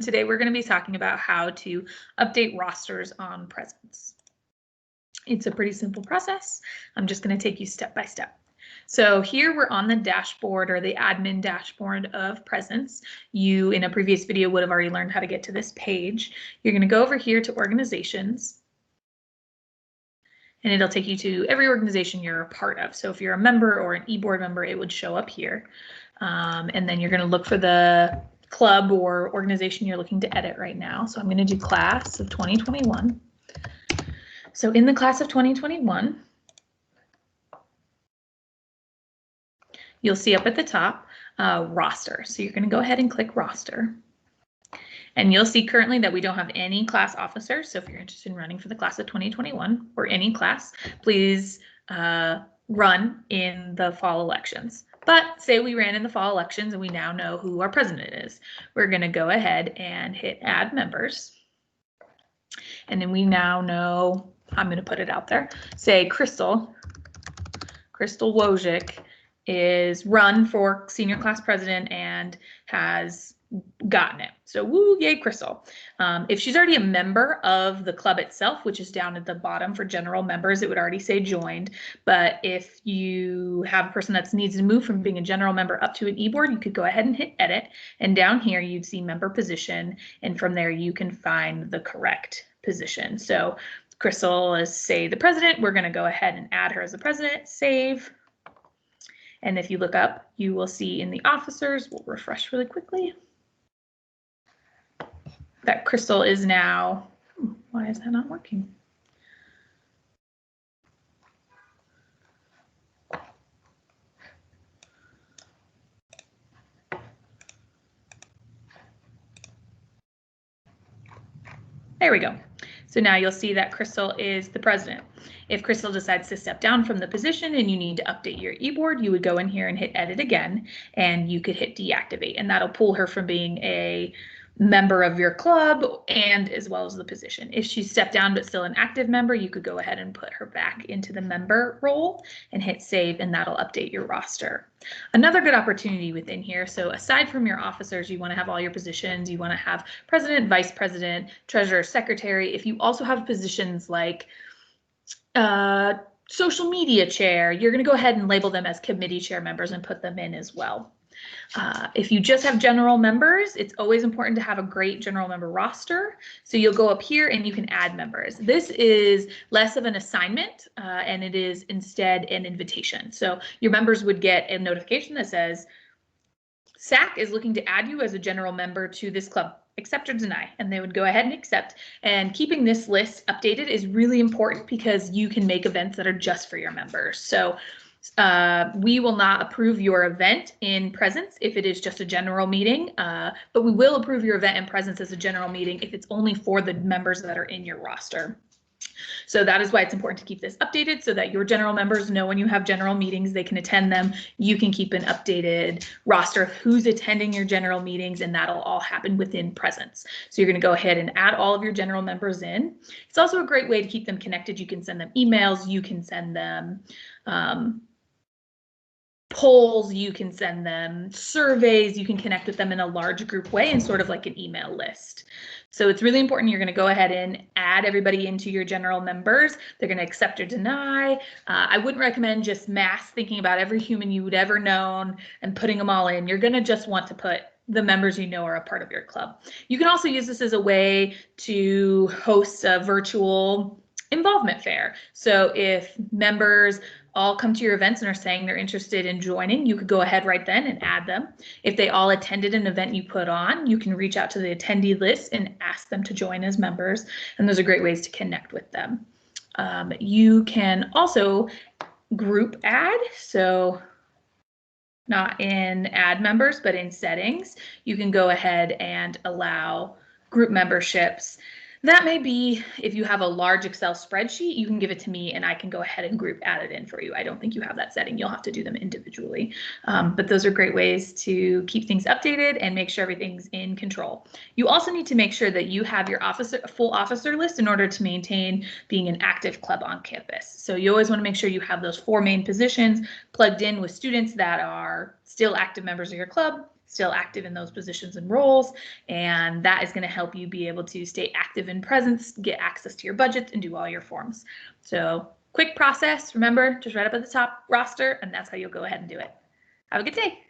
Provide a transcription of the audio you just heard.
Today we're going to be talking about how to update rosters on Presence. It's a pretty simple process. I'm just going to take you step by step. So here we're on the dashboard or the admin dashboard of Presence. You in a previous video would have already learned how to get to this page. You're going to go over here to organizations. And it'll take you to every organization you're a part of. So if you're a member or an e-board member, it would show up here. And then you're going to look for the club or organization you're looking to edit right now. So I'm going to do class of 2021. So in the class of 2021, you'll see up at the top roster. So you're going to go ahead and click roster. And you'll see currently that we don't have any class officers. So if you're interested in running for the class of 2021 or any class, please run in the fall elections. But say we ran in the fall elections and we now know who our president is. We're going to go ahead and hit add members. And then we now know, I'm going to put it out there, say Crystal Wojcik is run for senior class president and has gotten it. So woo, yay, Crystal. If she's already a member of the club itself, which is down at the bottom for general members, it would already say joined. But if you have a person that needs to move from being a general member up to an e-board, you could go ahead and hit edit. And down here, you'd see member position. And from there, you can find the correct position. So Crystal is, say, the president. We're going to go ahead and add her as the president, save. And if you look up, you will see in the officers, we'll refresh really quickly, that Crystal is now, why is that not working? There we go. So now you'll see that Crystal is the president. If Crystal decides to step down from the position and you need to update your e-board, you would go in here and hit edit again, and you could hit deactivate, and that'll pull her from being a member of your club and as well as the position. If she stepped down but still an active member, you could go ahead and put her back into the member role and hit save, and that'll update your roster. Another good opportunity within here, so aside from your officers, you want to have all your positions. You want to have president, vice president, treasurer, secretary. If you also have positions like social media chair, you're going to go ahead and label them as committee chair members and put them in as well. If you just have general members, it's always important to have a great general member roster. So you'll go up here and you can add members. This is less of an assignment and it is instead an invitation. So your members would get a notification that says, SAC is looking to add you as a general member to this club. Accept or deny, and they would go ahead and accept. And keeping this list updated is really important because you can make events that are just for your members. So we will not approve your event in Presence if it is just a general meeting, but we will approve your event in Presence as a general meeting if it's only for the members that are in your roster. So that is why it's important to keep this updated so that your general members know when you have general meetings, they can attend them. You can keep an updated roster of who's attending your general meetings, and that'll all happen within Presence. So you're going to go ahead and add all of your general members in. It's also a great way to keep them connected. You can send them emails, you can send them polls, you can send them surveys, you can connect with them in a large group way and sort of like an email list. So it's really important. You're going to go ahead and add everybody into your general members. They're going to accept or deny. I wouldn't recommend just mass thinking about every human you would ever known and putting them all in. You're going to just want to put the members you know are a part of your club. You can also use this as a way to host a virtual involvement fair. So if members all come to your events and are saying they're interested in joining, you could go ahead right then and add them. If they all attended an event you put on, you can reach out to the attendee list and ask them to join as members. And those are great ways to connect with them. You can also group add. So not in add members, but in settings, you can go ahead and allow group memberships. That may be if you have a large Excel spreadsheet, you can give it to me and I can go ahead and group add it in for you. I don't think you have that setting. You'll have to do them individually. But those are great ways to keep things updated and make sure everything's in control. You also need to make sure that you have your full officer list in order to maintain being an active club on campus. So you always want to make sure you have those 4 main positions plugged in with students that are still active members of your club, still active in those positions and roles. And that is going to help you be able to stay active in presence, get access to your budget, and do all your forms. So quick process. Remember, just right up at the top, roster, and that's how you'll go ahead and do it. Have a good day.